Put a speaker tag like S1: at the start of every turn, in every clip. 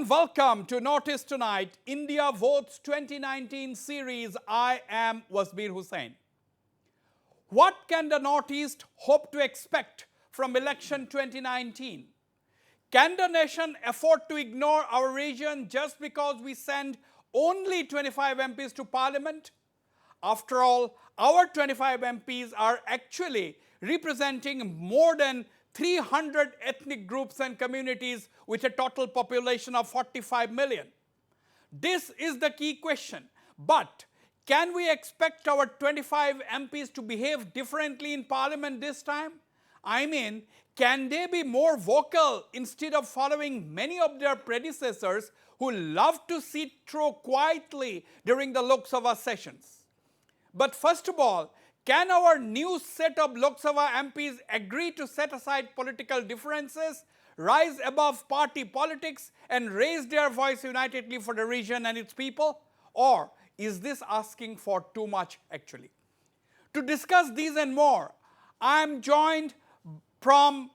S1: and welcome to Notice Tonight, India Votes 2019 series. I am Wasbir Hussain. What can the Northeast hope to expect from election 2019? Can the nation afford to ignore our region just because we send only 25 MPs to Parliament? After all, our 25 MPs are actually representing more than 300 ethnic groups and communities with a total population of 45 million. This is the key question. But can we expect our 25 MPs to behave differently in Parliament this time? I mean, can they be more vocal instead of following many of their predecessors who love to sit through quietly during the Lok Sabha sessions? But first of all, can our new set of Lok Sabha MPs agree to set aside political differences, rise above party politics, and raise their voice unitedly for the region and its people? Or is this asking for too much actually? To discuss these and more, I am joined from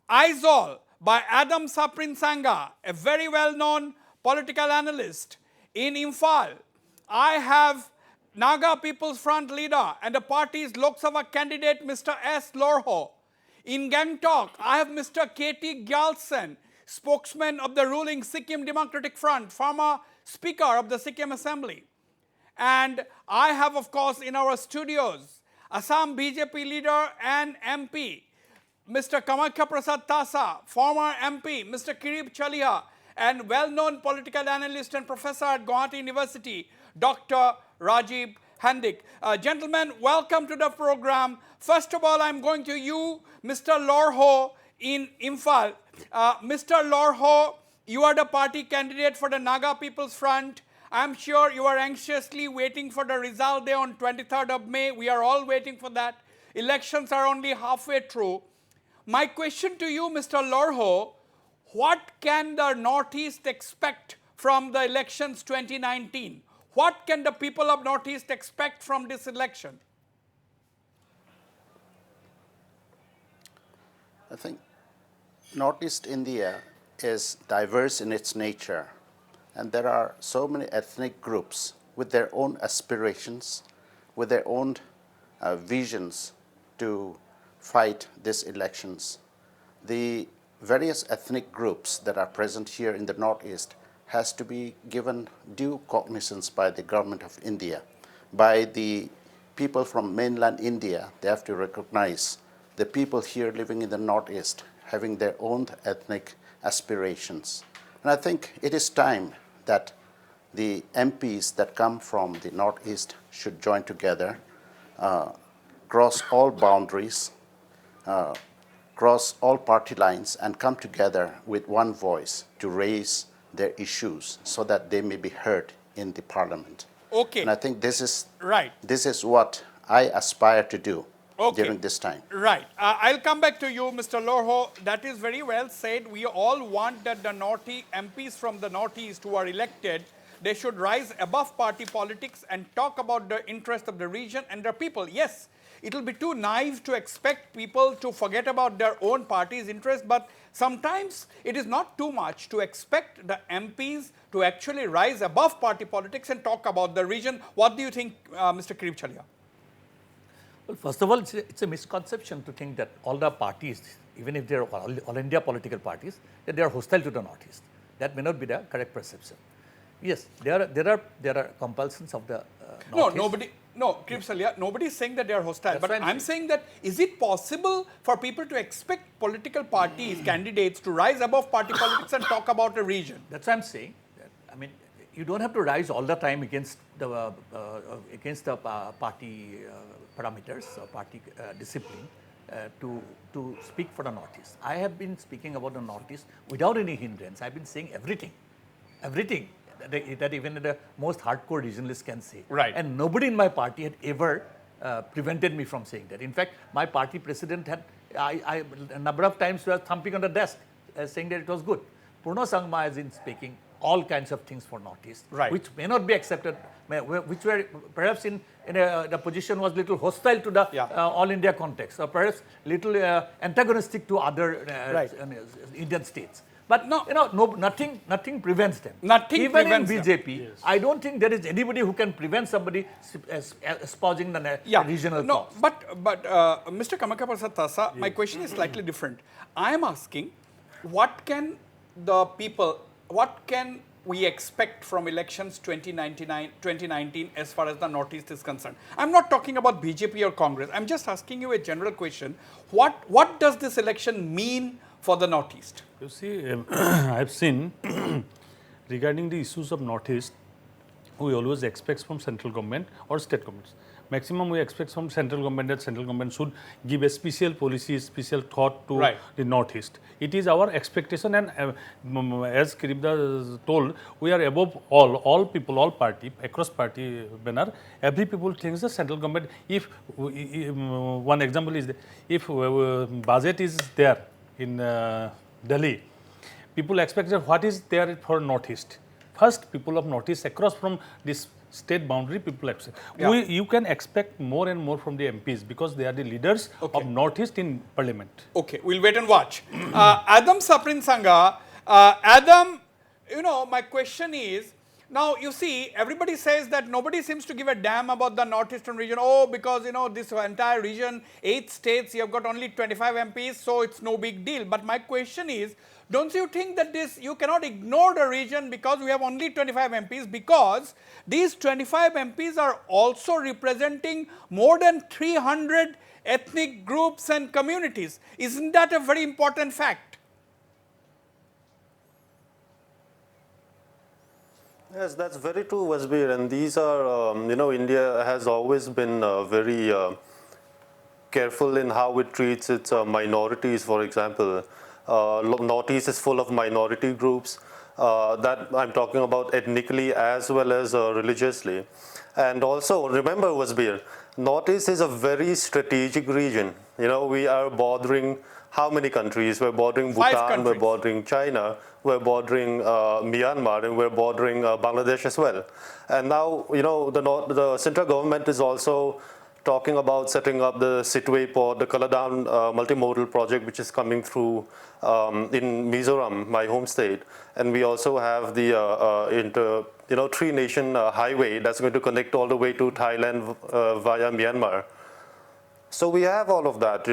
S1: Aizawl by Adam Saprinsanga, a very well-known political analyst. In Imphal, I have Naga People's Front leader and the party's Lok Sabha candidate, Mr. S. Lorho. In Gangtok, I have Mr. K.T. Gyaltsen, spokesman of the ruling Sikkim Democratic Front, former Speaker of the Sikkim Assembly. And I have, of course, in our studios, Assam BJP leader and MP, Mr. Kamakhya Prasad Tasa, former MP, Mr. Kirib Chaliha, and well-known political analyst and professor at Guwahati University, Dr. Rajiv Handik. Gentlemen, welcome to the program. First of all, I'm going to you, Mr. Lorho in Imphal. Mr. Lorho, you are the party candidate for the Naga People's Front. I'm sure you are anxiously waiting for the result day on 23rd of May. We are all waiting for that. Elections are only halfway through. My question to you, Mr. Lorho, what can the Northeast expect from the elections 2019? What can the people of Northeast expect from this election?
S2: I think Northeast India is diverse in its nature, and there are so many ethnic groups with their own aspirations, with their own visions to fight these elections. The various ethnic groups that are present here in the Northeast has to be given due cognizance by the government of India. By the people from mainland India, they have to recognize the people here living in the Northeast having their own ethnic aspirations. And I think it is time that the MPs that come from the Northeast should join together, cross all boundaries, cross all party lines, and come together with one voice to raise their issues so that they may be heard in the Parliament.
S1: Okay.
S2: And I think this is
S1: right.
S2: This is what I aspire to do during this time.
S1: Right. I'll come back to you, Mr. Lorho. That is very well said. We all want that the MPs from the Northeast who are elected, they should rise above party politics and talk about the interest of the region and the people. Yes, it will be too naive to expect people to forget about their own party's interest, but sometimes it is not too much to expect the MPs to actually rise above party politics and talk about the region. What do you think, Mr. Kirib Chaliha?
S3: Well, first of all, it's a misconception to think that all the parties, even if they are all India political parties, that they are hostile to the Northeast. That may not be the correct perception. Yes, there are compulsions of the Northeast.
S1: Kirib Chaliha, nobody is saying that they are hostile. But I'm saying that is it possible for people to expect political parties, candidates to rise above party politics and talk about a region?
S3: That's what I'm saying. I mean, you don't have to rise all the time against the party parameters or party discipline to speak for the Northeast. I have been speaking about the Northeast without any hindrance. I've been saying everything that even the most hardcore regionalists can say.
S1: Right.
S3: And nobody in my party had ever prevented me from saying that. In fact, my party president had, a number of times was thumping on the desk saying that it was good. Purno Sangma has been speaking all kinds of things for Northeast,
S1: right,
S3: which may not be accepted, which were perhaps the position was little hostile to the all India context, or perhaps little antagonistic to other Indian states. But
S1: No.
S3: nothing prevents them.
S1: Nothing
S3: Even
S1: prevents
S3: in
S1: them.
S3: BJP, I don't think there is anybody who can prevent somebody espousing the regional
S1: no,
S3: cause.
S1: but Mr. Kamaka Prasad Tasa, my question is slightly different. I am asking, what can we expect from elections 2019 as far as the Northeast is concerned? I'm not talking about BJP or Congress. I'm just asking you a general question. What does this election mean for the Northeast?
S4: You see, I've seen regarding the issues of Northeast, we always expect from central government or state governments. Maximum we expect from central government that central government should give a special policy, special thought to the Northeast. It is our expectation, and as Kiribda told, we are above all people, all party, across party banner. Every people thinks the central government, if one example is, if budget is there in Delhi, people expect that what is there for Northeast. First, people of Northeast across from this state boundary, people expect. You can expect more and more from the MPs because they are the leaders of Northeast in Parliament.
S1: Okay, we'll wait and watch. Adam Saprin Sangha, Adam, my question is, now you see, everybody says that nobody seems to give a damn about the Northeastern region. Oh, because this entire region, 8 states, you have got only 25 MPs, so it's no big deal. But my question is, don't you think that you cannot ignore the region because we have only 25 MPs, because these 25 MPs are also representing more than 300 ethnic groups and communities. Isn't that a very important fact?
S5: Yes, that's very true, Wasbir. And these are, India has always been very careful in how it treats its minorities, for example. Northeast is full of minority groups that I'm talking about ethnically as well as religiously. And also, remember, Wasbir, Northeast is a very strategic region. We are bordering how many countries? We're bordering Bhutan, we're bordering China, we're bordering Myanmar, and we're bordering Bangladesh as well. And now, the central government is also talking about setting up the Sitwe port, the Kaladan multimodal project, which is coming through in Mizoram, my home state. And we also have the three-nation highway that's going to connect all the way to Thailand via Myanmar. So we have all of that,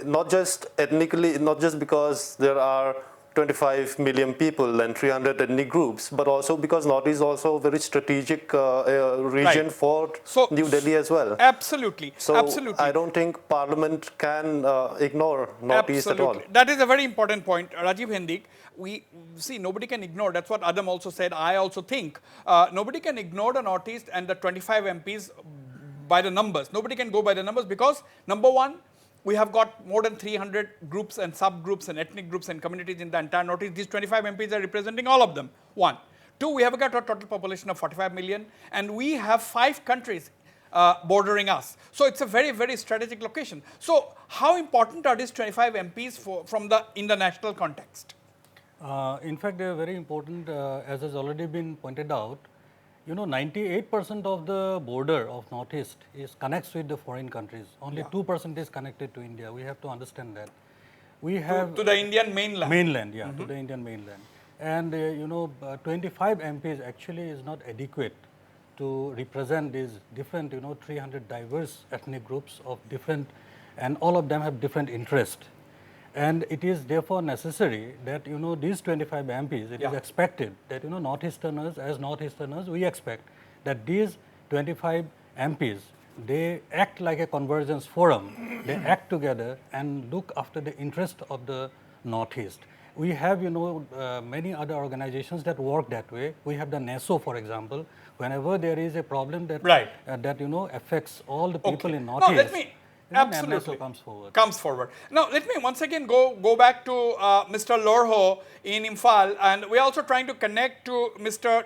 S5: not just ethnically, not just because there are 25 million people and 300 ethnic groups, but also because Northeast is also a very strategic region for New Delhi as well.
S1: Absolutely.
S5: So
S1: absolutely.
S5: I don't think Parliament can ignore Northeast at all.
S1: That is a very important point. Rajiv Hendik, we see nobody can ignore, that's what Adam also said, I also think, nobody can ignore the Northeast and the 25 MPs by the numbers. Nobody can go by the numbers because, number one, we have got more than 300 groups and subgroups and ethnic groups and communities in the entire Northeast. These 25 MPs are representing all of them, one. Two, we have got a total population of 45 million and we have 5 countries bordering us. So it's a very, very strategic location. So how important are these 25 MPs in the national context?
S6: In fact, they are very important, as has already been pointed out. 98% of the border of Northeast connects with the foreign countries. Only 2% is connected to India. We have to understand that. We have
S1: to the Indian mainland.
S6: Mainland, to the Indian mainland. And 25 MPs actually is not adequate to represent these different 300 diverse ethnic groups of different, and all of them have different interests. And it is therefore necessary that these 25 MPs, it is expected that Northeasterners, as Northeasterners, we expect that these 25 MPs, they act like a convergence forum. They act together and look after the interest of the Northeast. We have many other organizations that work that way. We have the NESO, for example. Whenever there is a problem that affects all the people in Northeast.
S1: No, let me absolutely
S6: comes forward.
S1: Now, let me once again go back to Mr. Lorho in Imphal, and we are also trying to connect to Mr.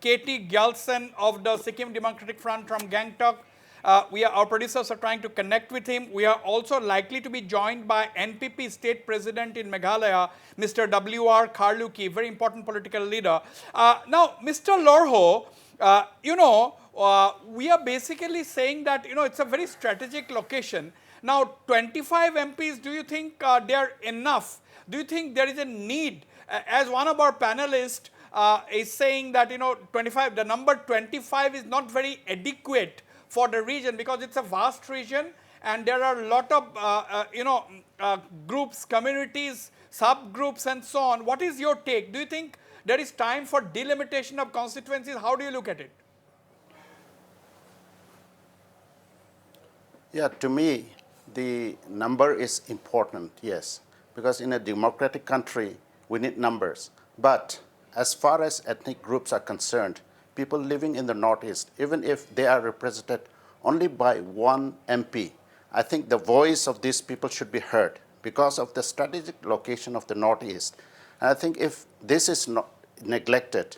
S1: K.T. Gyaltsen of the Sikkim Democratic Front from Gangtok. Our producers are trying to connect with him. We are also likely to be joined by NPP State President in Meghalaya, Mr. W.R. Kharluki, very important political leader. Now, Mr. Lorho, we are basically saying that, it's a very strategic location. Now, 25 MPs, do you think they are enough? Do you think there is a need, as one of our panelists is saying that, 25, the number 25 is not very adequate for the region because it's a vast region and there are a lot of, groups, communities, subgroups and so on. What is your take? Do you think there is time for delimitation of constituencies? How do you look at it?
S2: Yeah, to me, the number is important, yes, because in a democratic country, we need numbers. But as far as ethnic groups are concerned, people living in the Northeast, even if they are represented only by one MP, I think the voice of these people should be heard because of the strategic location of the Northeast. And I think if this is not neglected,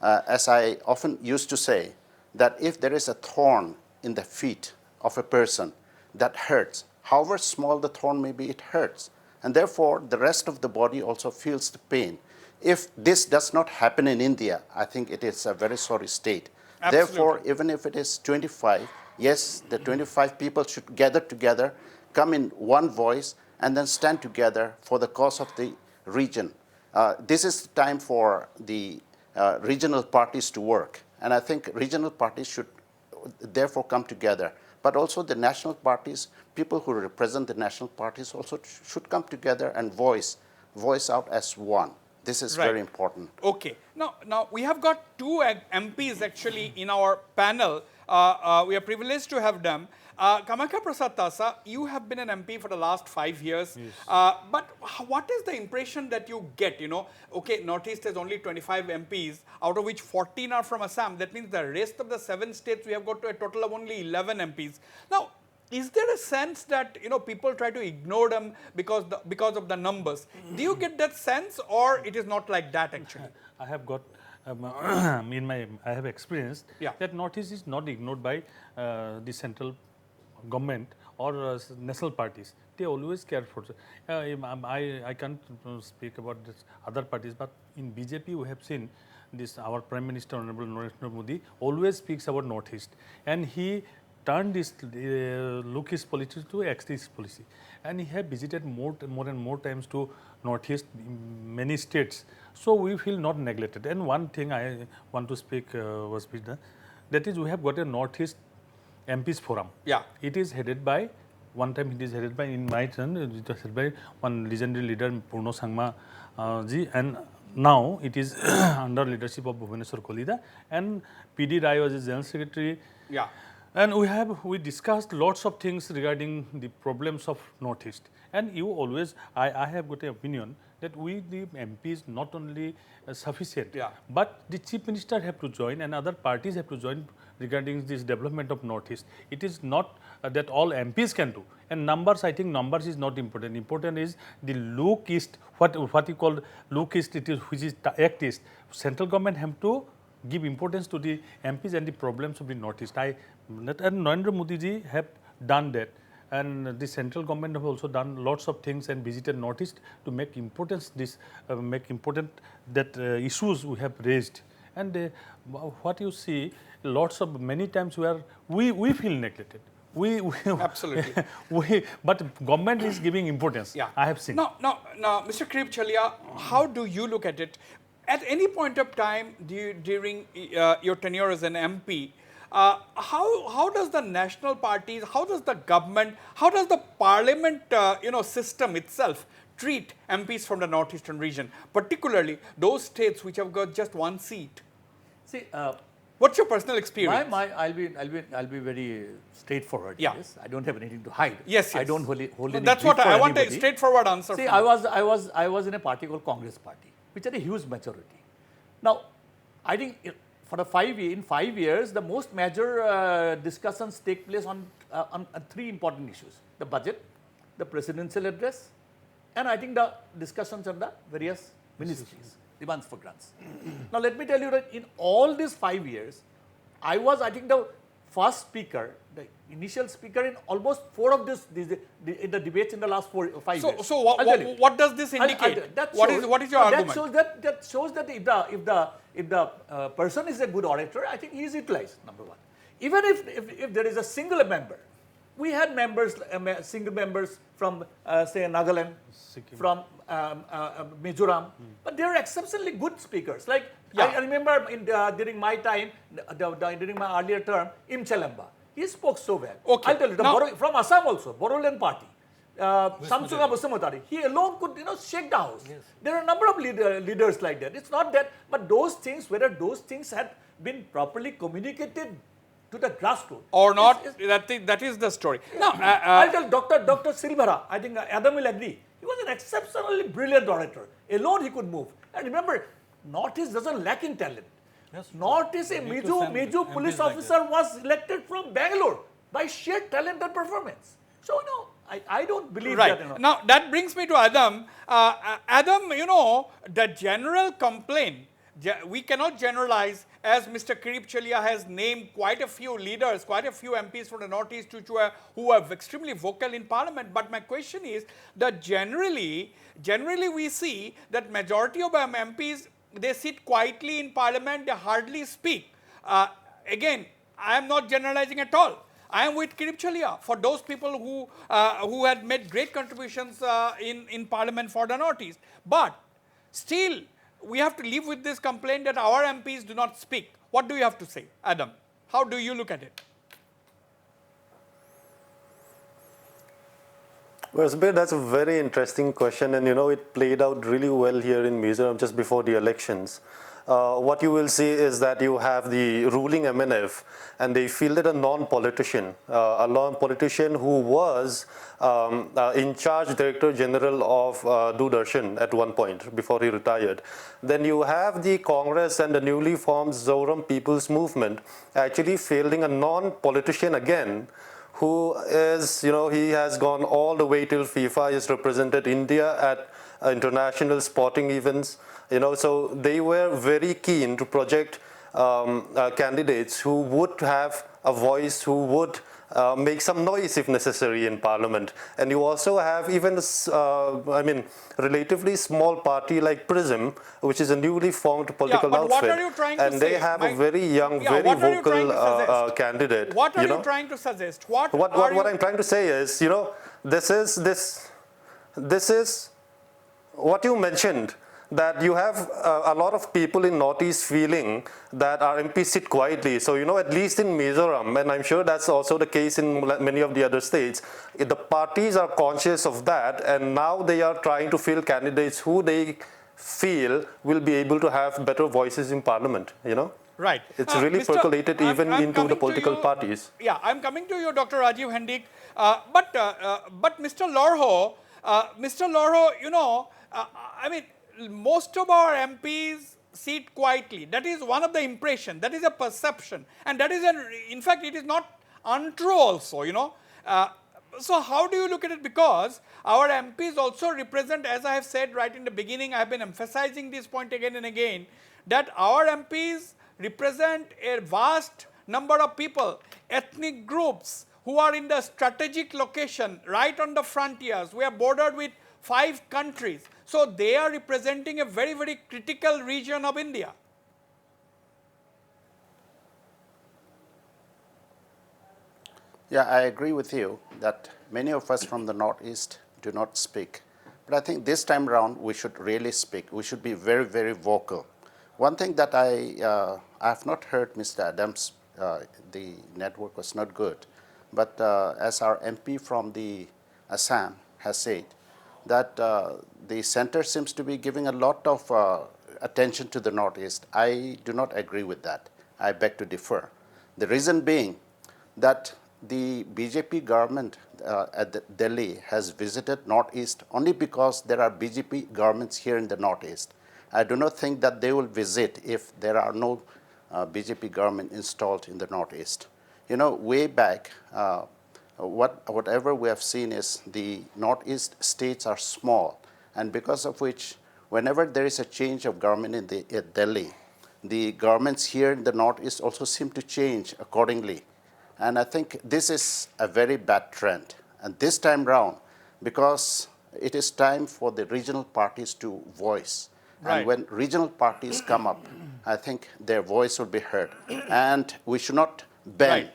S2: as I often used to say, that if there is a thorn in the feet of a person, that hurts. However small the thorn may be, it hurts. And therefore, the rest of the body also feels the pain. If this does not happen in India, I think it is a very sorry state.
S1: Absolutely.
S2: Therefore, even if it is 25, yes, the 25 people should gather together, come in one voice, and then stand together for the cause of the region. This is the time for the regional parties to work. And I think regional parties should therefore come together. But also the national parties, people who represent the national parties also should come together and voice out as one. This is very important.
S1: Okay. Now we have got two MPs actually in our panel. We are privileged to have them. Kamakya Prasad Tasa, you have been an MP for the last 5 years.
S4: Yes.
S1: But what is the impression that you get? Okay, Northeast has only 25 MPs, out of which 14 are from Assam. That means the rest of the 7 states, we have got to a total of only 11 MPs. Now, is there a sense that people try to ignore them because of the numbers? Do you get that sense, or it is not like that actually?
S4: I have got I have experienced that Northeast is not ignored by the central government or national parties. They always care for. I can't speak about this other parties, but in BJP we have seen this. Our Prime Minister Honorable Narendra Modi always speaks about Northeast, and he turned this look-east policy to east-east policy, and he have visited more and more times to Northeast, many states. So we feel not neglected. And one thing I want to speak was that is we have got a Northeast MPs forum.
S1: Yeah.
S4: It is headed by, one time it is headed by, in my turn, it was headed by one legendary leader, Purno Sangma ji, and now it is under leadership of Bhubaneswar Kolida, and PD Rai was his general secretary.
S1: Yeah.
S4: And we discussed lots of things regarding the problems of Northeast. And you always, I have got an opinion that we, the MPs, not only sufficient, but the Chief Minister have to join and other parties have to join regarding this development of Northeast. It is not that all MPs can do. And numbers, I think numbers is not important. Important is the look east, what you call look east, it is, which is the act east. Central government have to give importance to the MPs and the problems of the Northeast. And Narendra Modi ji have done that, and the central government have also done lots of things and visited Northeast to make importance that issues we have raised. And what you see, many times we feel neglected.
S1: Absolutely.
S4: But government is giving importance.
S1: Yeah.
S4: I have seen.
S1: Now, Mr. Krib Chalia, how do you look at it? At any point of time during your tenure as an MP, how does the national parties, how does the government, how does the parliament system itself treat MPs from the northeastern region, particularly those states which have got just one seat?
S3: See,
S1: what's your personal experience?
S3: I'll be very straightforward.
S1: Yeah.
S3: Yes, I don't have anything to hide.
S1: Yes.
S3: I don't hold any
S1: That's
S3: grief
S1: what
S3: for
S1: I want, a
S3: anybody.
S1: straightforward answer.
S3: See, I was in a party called Congress Party, which had a huge majority. Now, I think for in 5 years, the most major discussions take place on 3 important issues: the budget, the presidential address, and I think the discussions on the various ministries, demands for grants. Now, let me tell you that in all these 5 years, I was, I think, the first speaker, the initial speaker in almost 4 of in the debates in the last 5 years.
S1: So what does this indicate? What is your argument?
S3: That shows that if the person is a good orator, I think he is utilized, number one. Even if there is a single member, we had members, single members from say Nagaland, from Mizoram, but they are exceptionally good speakers. Like I remember during my time, during my earlier term, Im Chalemba, he spoke so well.
S1: Okay.
S3: I'll tell you, from Assam also, Bodoland Party. Samsunga Musamotari, he alone could shake the house. Yes. There are a number of leaders like that. It's not that, but those things, whether those things had been properly communicated to the grassroots
S1: or not, that is the story. Now,
S3: I'll tell Dr. Silvera, I think Adam will agree, he was an exceptionally brilliant orator. Alone he could move. And remember, Northeast doesn't lack in talent.
S6: Yes,
S3: Northeast, a Miju police officer was elected from Bangalore by sheer talent and performance. So, I don't believe
S1: right.
S3: that.
S1: Now, that brings me to Adam. Adam, the general complaint, we cannot generalize, as Mr. Kirip Chalia has named quite a few leaders, quite a few MPs from the Northeast who are extremely vocal in Parliament. But my question is that generally we see that majority of MPs, they sit quietly in Parliament, they hardly speak. Again, I am not generalizing at all. I am with Kirip Chalia for those people who had made great contributions in Parliament for the Northeast. But still, we have to live with this complaint that our MPs do not speak. What do you have to say, Adam? How do you look at it?
S5: Well, Wasbir, that's a very interesting question, and it played out really well here in Mizoram just before the elections. What you will see is that you have the ruling MNF, and they fielded a non-politician who was in charge Director General of Doordarshan at one point before he retired. Then you have the Congress and the newly formed Zoram People's Movement actually fielding a non-politician again, who is, he has gone all the way till FIFA. He has represented India at international sporting events. So they were very keen to project candidates who would have a voice, who would make some noise if necessary in Parliament. And you also have even, relatively small party like PRISM, which is a newly formed political outfit.
S1: What are you trying to say?
S5: They have a very young, very vocal candidate.
S1: What are you trying to suggest?
S5: What I'm trying to say is, this is what you mentioned, that you have a lot of people in Northeast feeling that our MPs sit quietly. So, at least in Mizoram, and I'm sure that's also the case in many of the other states, the parties are conscious of that, and now they are trying to field candidates who they feel will be able to have better voices in Parliament,
S1: Right.
S5: It's really percolated even into the political parties.
S1: Yeah, I'm coming to you, Dr. Rajiv Hendik. But Mr. Lorho, most of our MPs sit quietly. That is one of the impression. That is a perception. And that is, in fact, it is not untrue also, So how do you look at it? Because our MPs also represent, as I have said right in the beginning, I have been emphasizing this point again and again, that our MPs represent a vast number of people, ethnic groups who are in the strategic location, right on the frontiers. We are bordered with 5 countries. So they are representing a very, very critical region of India.
S2: Yeah, I agree with you that many of us from the Northeast do not speak. But I think this time around we should really speak. We should be very, very vocal. One thing that I have not heard Mr. Adams, the network was not good. But as our MP from the Assam has said, that the center seems to be giving a lot of attention to the Northeast. I do not agree with that. I beg to differ. The reason being that the BJP government at Delhi has visited Northeast only because there are BJP governments here in the Northeast. I do not think that they will visit if there are no BJP government installed in the Northeast. Way back, whatever we have seen is the Northeast states are small, and because of which, whenever there is a change of government in Delhi, the governments here in the Northeast also seem to change accordingly. And I think this is a very bad trend. And this time round, because it is time for the regional parties to voice. Right. And when regional parties come up, I think their voice will be heard. And we should not Ben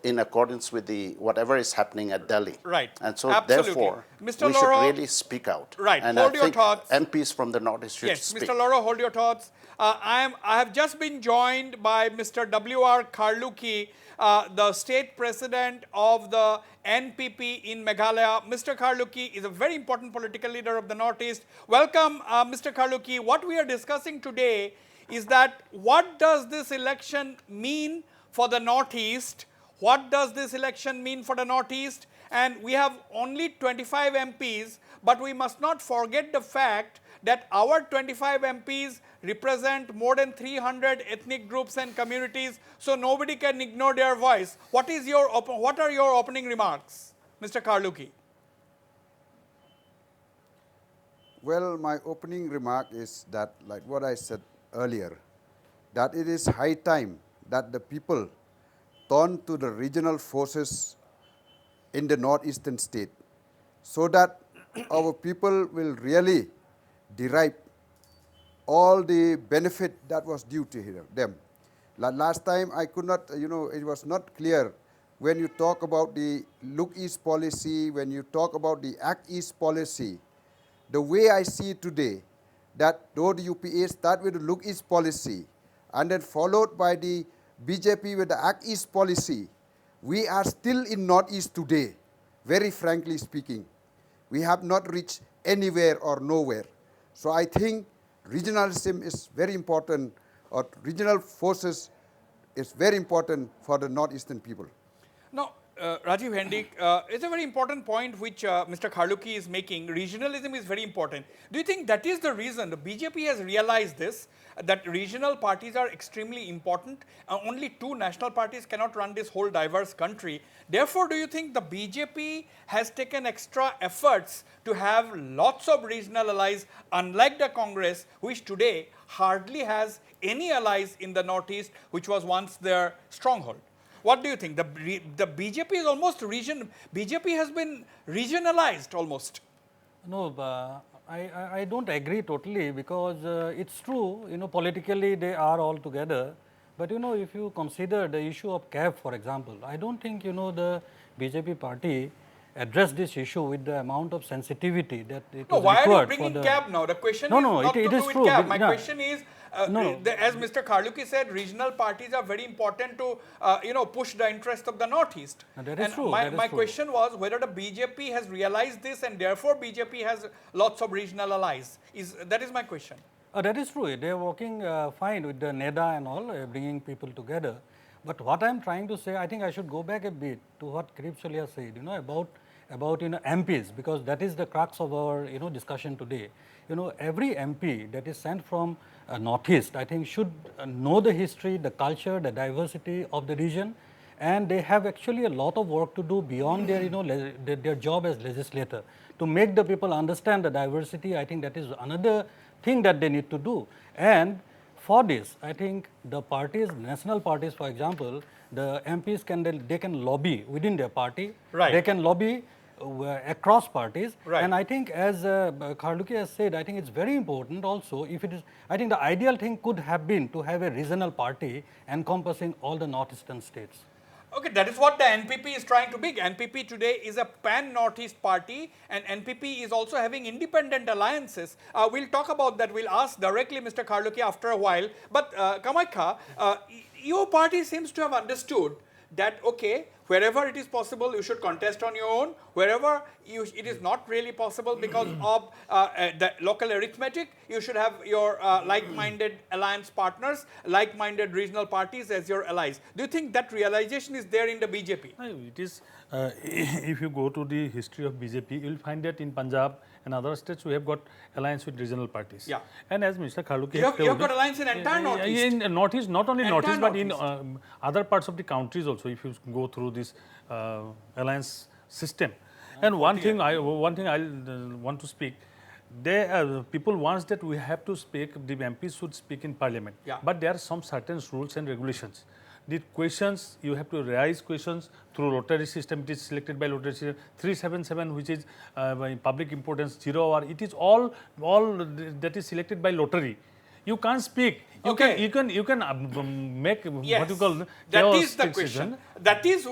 S2: in accordance with the whatever is happening at Delhi.
S1: Right.
S2: And so
S1: Absolutely.
S2: therefore,
S1: Mr.
S2: we
S1: Loro,
S2: should really speak out.
S1: Right.
S2: And
S1: Hold
S2: I
S1: your
S2: think
S1: thoughts.
S2: MPs from the Northeast should
S1: Yes,
S2: speak.
S1: Mr. Loro, hold your thoughts. I have just been joined by Mr. W.R. Karluki, the state president of the NPP in Meghalaya. Mr. Karluki is a very important political leader of the Northeast. Welcome, Mr. Karluki. What we are discussing today is that what does this election mean for the Northeast? What does this election mean for the Northeast? And we have only 25 MPs, but we must not forget the fact that our 25 MPs represent more than 300 ethnic groups and communities, so nobody can ignore their voice. What are your opening remarks, Mr. Karluki?
S7: Well, my opening remark is that, like what I said earlier, that it is high time that the people turn to the regional forces in the northeastern state so that our people will really derive all the benefit that was due to them. Last time I could not, it was not clear when you talk about the Look East policy, when you talk about the Act East policy. The way I see it today, that though the UPA start with the Look East policy and then followed by the BJP with the Act East policy, we are still in Northeast today, very frankly speaking. We have not reached anywhere or nowhere. So I think regionalism is very important, or regional forces is very important for the Northeastern people.
S1: Now, Rajiv Hendik, it's a very important point which Mr. Karluki is making. Regionalism is very important. Do you think that is the reason the BJP has realized this, that regional parties are extremely important? Only two national parties cannot run this whole diverse country. Therefore, do you think the BJP has taken extra efforts to have lots of regional allies, unlike the Congress, which today hardly has any allies in the Northeast, which was once their stronghold? What do you think? The BJP is almost BJP has been regionalized almost.
S6: No, I don't agree totally, because it's true, politically they are all together. But, if you consider the issue of CAF, for example, I don't think, the BJP party addressed this issue with the amount of sensitivity that it was
S1: why are you
S6: required
S1: bringing
S6: for the...
S1: CAF now? The question
S6: No,
S1: is
S6: no,
S1: not
S6: it
S1: to do
S6: is
S1: with
S6: true.
S1: CAF. My
S6: No.
S1: question is, as Mr. Karluki said, regional parties are very important to, push the interest of the Northeast.
S6: That is true.
S1: My question was whether the BJP has realized this and therefore BJP has lots of regional allies. That is my question.
S6: That is true. They are working fine with the NEDA and all, bringing people together. But what I am trying to say, I think I should go back a bit to what Krip Shalia said, about MPs, because that is the crux of our discussion today. Every MP that is sent from Northeast, I think, should know the history, the culture, the diversity of the region, and they have actually a lot of work to do beyond their their job as legislator to make the people understand the diversity. I think that is another thing that they need to do. And for this, I think the parties, national parties, for example, the MPs can lobby within their party.
S1: Right.
S6: They can lobby across parties.
S1: Right.
S6: And I think, as Karluki has said, I think it's very important also. If it is, I think the ideal thing could have been to have a regional party encompassing all the northeastern states.
S1: Okay, that is what the NPP is trying to be. NPP today is a pan-Northeast party, and NPP is also having independent alliances. We'll talk about that. We'll ask directly Mr. Karluki after a while. But Kamaikha, your party seems to have understood that, okay, wherever it is possible, you should contest on your own. Wherever it is not really possible because of the local arithmetic, you should have your like-minded alliance partners, like-minded regional parties as your allies. Do you think that realization is there in the BJP?
S4: It is, if you go to the history of BJP, you will find that in Punjab and other states we have got alliance with regional parties.
S1: Yeah.
S4: And as Mr. Karluki
S1: You have got alliance in entire Northeast.
S4: In Northeast, not only
S1: Entire
S4: Northeast, but in
S1: Northeast.
S4: other parts of the countries also, if you go through this alliance system. And one thing I want to speak, people want that we have to speak, the MPs should speak in parliament.
S1: Yeah.
S4: But there are some certain rules and regulations. The questions, you have to raise questions through lottery system. It is selected by lottery system. 377, which is by public importance, 0 hour. It is all that is selected by lottery. You can't speak.
S1: Okay.
S4: You can make
S1: Yes.
S4: what you call
S1: that
S4: chaos
S1: is the question.
S4: situation.
S1: That is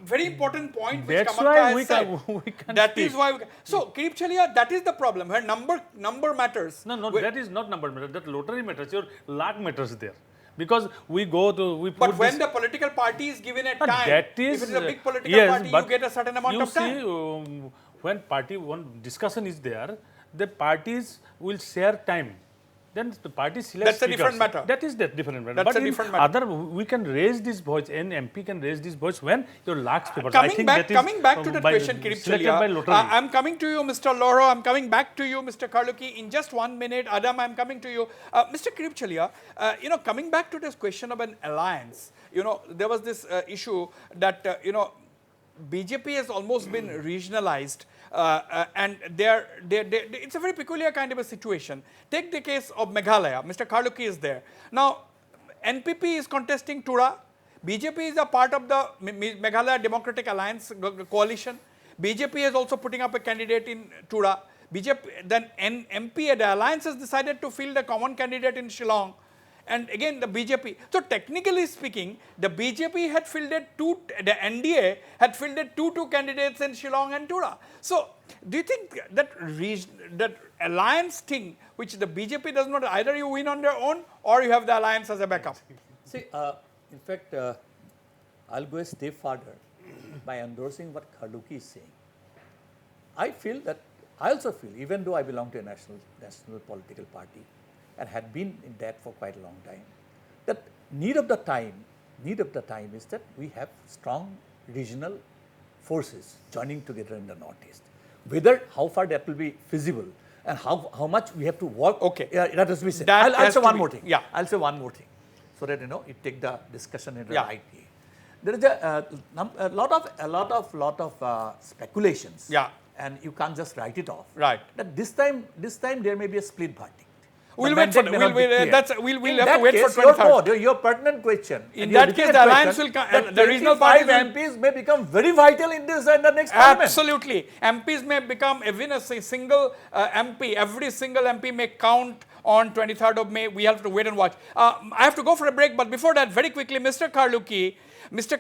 S1: very important point which
S4: That's
S1: Kamakka
S4: why
S1: has
S4: we
S1: said.
S4: can- we can
S1: That is
S4: speak.
S1: why. So, Kirip Chalia, that is the problem. Her number matters.
S4: No,
S1: We-
S4: that is not number matter. That lottery matters. Your luck matters there, because we go to we.
S1: But
S4: put
S1: when
S4: this,
S1: the political party is given a
S4: But
S1: time,
S4: that is
S1: if it is a big political
S4: yes,
S1: party, you
S4: but
S1: get a certain amount
S4: you
S1: of time.
S4: see, when discussion is there, the parties will share time. Then the party selects
S1: That's a different
S4: speakers.
S1: matter.
S4: That is the different matter.
S1: That's
S4: but
S1: a
S4: in
S1: different matter.
S4: other, we can raise this voice, and MP can raise this voice when your lacks papers. I
S1: Coming
S4: think
S1: back,
S4: that is,
S1: coming back to that
S4: by-
S1: question, Kirip
S4: selected
S1: Chalia,
S4: by lottery.
S1: I'm coming to you, Mr. Loro. I'm coming back to you, Mr. Karluki, in just 1 minute. Adam, I'm coming to you. Mr. Kirip Chalia, coming back to this question of an alliance, there was this issue that, BJP has almost been regionalized, and it's a very peculiar kind of a situation. Take the case of Meghalaya. Mr. Karluki is there. Now, NPP is contesting Tura. BJP is a part of the Meghalaya Democratic Alliance coalition. BJP is also putting up a candidate in Tura. Then MP, the alliance has decided to field a common candidate in Shillong. And again, the BJP. So technically speaking, the BJP had fielded the NDA had fielded two candidates in Shillong and Tura. So do you think that that alliance thing, which the BJP does not, either you win on your own or you have the alliance as a backup?
S3: See, in fact, I'll go a step further by endorsing what Karluki is saying. I also feel, even though I belong to a national political party, and had been in that for quite a long time, that need of the time is that we have strong regional forces joining together in the Northeast. Whether how far that will be feasible and how much we have to work,
S1: Okay.
S3: that has to be said.
S1: That
S3: I'll
S1: has
S3: say
S1: to
S3: one
S1: be-
S3: more thing.
S1: yeah.
S3: I'll say one more thing, so that you take the discussion in the
S1: Yeah.
S3: right way. There is a lot of speculations.
S1: Yeah.
S3: And you can't just write it off.
S1: Right.
S3: That this time there may be a split verdict.
S1: We'll
S3: The
S1: wait for
S3: mandate may not be clear.
S1: we'll
S3: In
S1: have
S3: that
S1: to wait
S3: case,
S1: for 23rd.
S3: your pertinent question.
S1: In
S3: and your
S1: that case,
S3: legitimate
S1: the alliance
S3: question,
S1: will come-
S3: that
S1: the regional
S3: 25
S1: parties
S3: MPs may become very vital in the next parliament.
S1: Absolutely. MPs may become, even a single MP, every single MP may count on 23rd of May. We have to wait and watch. I have to go for a break, but before that, very quickly, Mr. Karluki,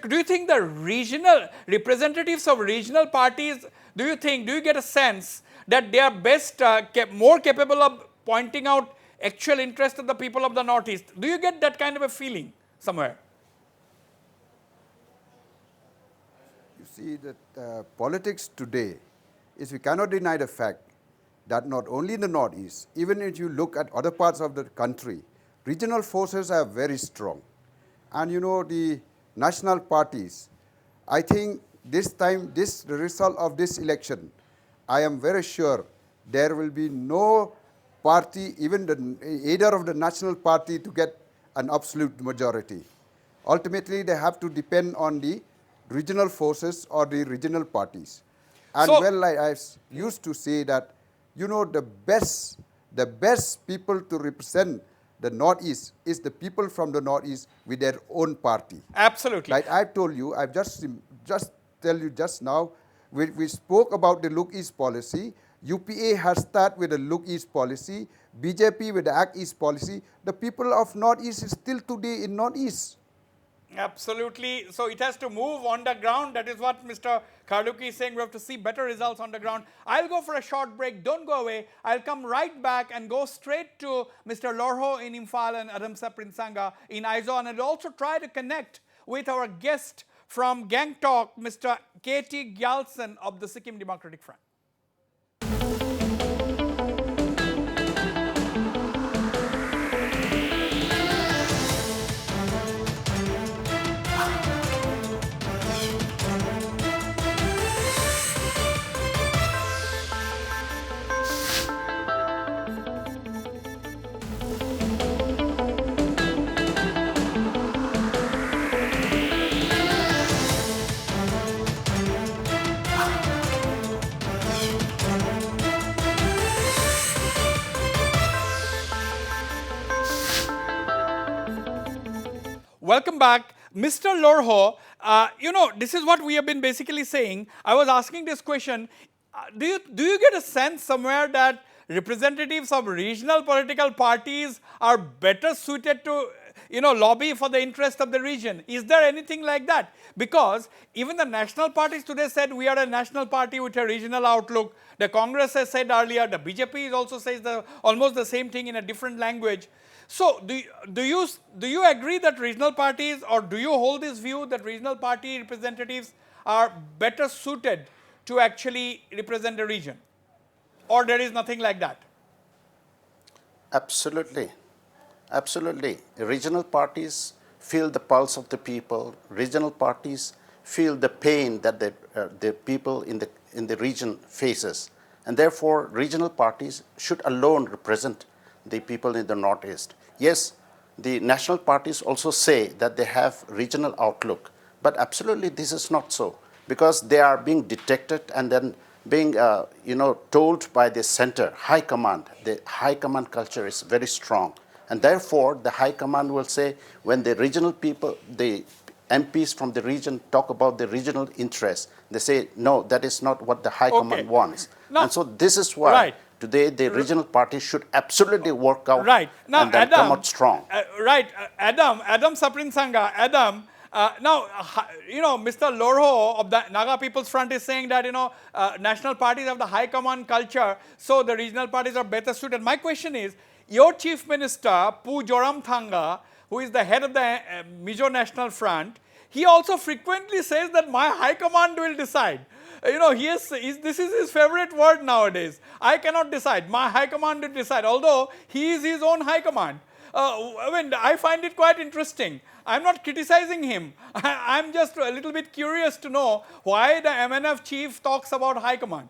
S1: do you think the regional representatives of regional parties, do you get a sense that they are best, more capable of pointing out actual interest of the people of the Northeast? Do you get that kind of a feeling somewhere?
S7: You see that politics today is, we cannot deny the fact that not only in the Northeast, even if you look at other parts of the country, regional forces are very strong. And the national parties, I think this time, the result of this election, I am very sure there will be no party, even either of the national party, to get an absolute majority. Ultimately, they have to depend on the regional forces or the regional parties. And
S1: So-
S7: I used to say that, the best people to represent the Northeast is the people from the Northeast with their own party.
S1: Absolutely.
S7: Like I've told you, I've just tell you just now, we spoke about the Look East policy. UPA has started with the Look East policy, BJP with the Act East policy. The people of Northeast is still today in Northeast.
S1: Absolutely. So it has to move on the ground. That is what Mr. Karluki is saying. We have to see better results on the ground. I'll go for a short break. Don't go away. I'll come right back and go straight to Mr. Lorho in Imphal and Adamsa Prinsanga in Aizawl, and I'll also try to connect with our guest from Gangtok, Mr. K.T. Gyaltsen of the Sikkim Democratic Front. Welcome back. Mr. Lorho, this is what we have been basically saying. I was asking this question. Do you get a sense somewhere that representatives of regional political parties are better suited to lobby for the interest of the region. Is there anything like that? Because even the national parties today said we are a national party with a regional outlook. The Congress has said earlier, the BJP also says almost the same thing in a different language. So do you agree that regional parties, or do you hold this view that regional party representatives are better suited to actually represent the region? Or there is nothing like that?
S2: Absolutely. Absolutely. Regional parties feel the pulse of the people. Regional parties feel the pain that the people in the region faces. And therefore, regional parties should alone represent the people in the Northeast. Yes, the national parties also say that they have regional outlook, but absolutely this is not so, because they are being detected and then being told by the center, high command. The high command culture is very strong. And therefore, the high command will say, when the regional people, the MPs from the region talk about the regional interests, they say, no, that is not what the high command wants.
S1: Now,
S2: and so this is why today the regional parties should absolutely work out
S1: now,
S2: and then
S1: Adam,
S2: come out strong.
S1: Adam Saprinsanga, now, Mr. Lorho of the Naga People's Front is saying that, national parties have the high command culture, so the regional parties are better suited. My question is, your Chief Minister, Pu Joramthanga, who is the head of the Mizo National Front, he also frequently says that my high command will decide. This is his favorite word nowadays. I cannot decide. My high command will decide, although he is his own high command. I find it quite interesting. I'm not criticizing him. I'm just a little bit curious to know why the MNF chief talks about high command.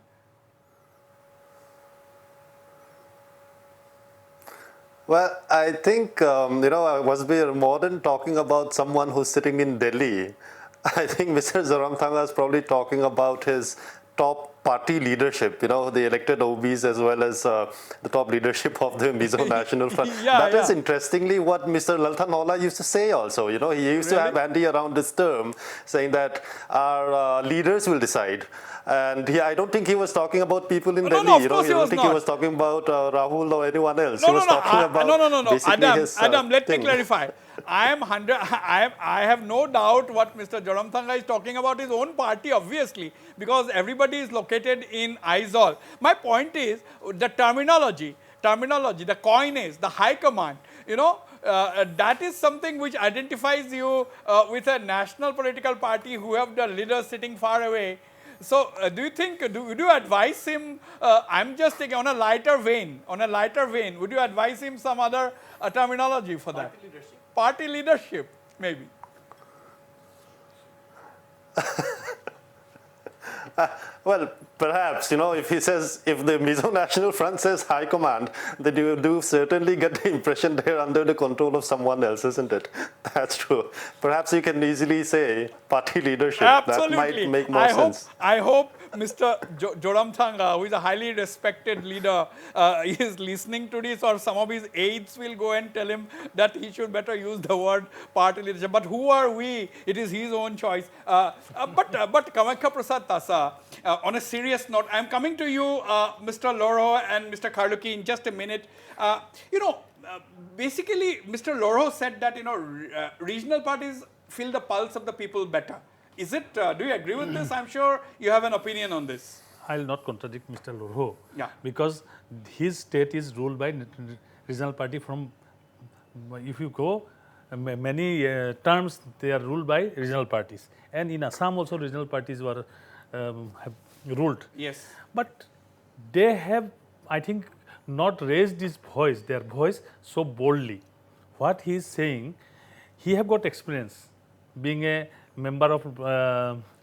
S5: Well, I think, Wasbir, more than talking about someone who's sitting in Delhi, I think Mr. Zoramthanga is probably talking about his top party leadership, the elected OBs as well as the top leadership of the Mizo National Front. That is interestingly what Mr. Lalthanola used to say also. He used to have Andy around this term saying that our leaders will decide. And I don't think he was talking about people in Delhi. I don't think he was talking about Rahul or anyone else. He was talking about
S1: Adam, let me clarify. I have no doubt what Mr. Joramthanga is talking about his own party, obviously, because everybody is located in Aizawl. My point is the terminology, the coinage, the high command, that is something which identifies you with a national political party who have the leaders sitting far away. So, do you think, would you advise him, I'm just thinking on a lighter vein, would you advise him some other terminology for that? Party leadership, maybe.
S5: Well, perhaps, if he says, if the Mizo National Front says high command, then you do certainly get the impression they're under the control of someone else, isn't it? That's true. Perhaps you can easily say party leadership.
S1: Absolutely.
S5: That might make more sense.
S1: I hope Mr. Joramthanga, who is a highly respected leader, is listening to this, or some of his aides will go and tell him that he should better use the word party leadership. But who are we? It is his own choice. But Kamakhya Prasad Tasa, on a serious note, I'm coming to you, Mr. Lorho and Mr. Kharluki, in just a minute. Basically, Mr. Lorho said that, regional parties feel the pulse of the people better. Is it, do you agree with this? I'm sure you have an opinion on this.
S4: I'll not contradict Mr. Lorho,
S1: because
S4: his state is ruled by regional party from, if you go, many terms they are ruled by regional parties. And in Assam also regional parties were have ruled.
S1: Yes.
S4: But they have, I think, not raised their voice so boldly. What he is saying, he have got experience being a member of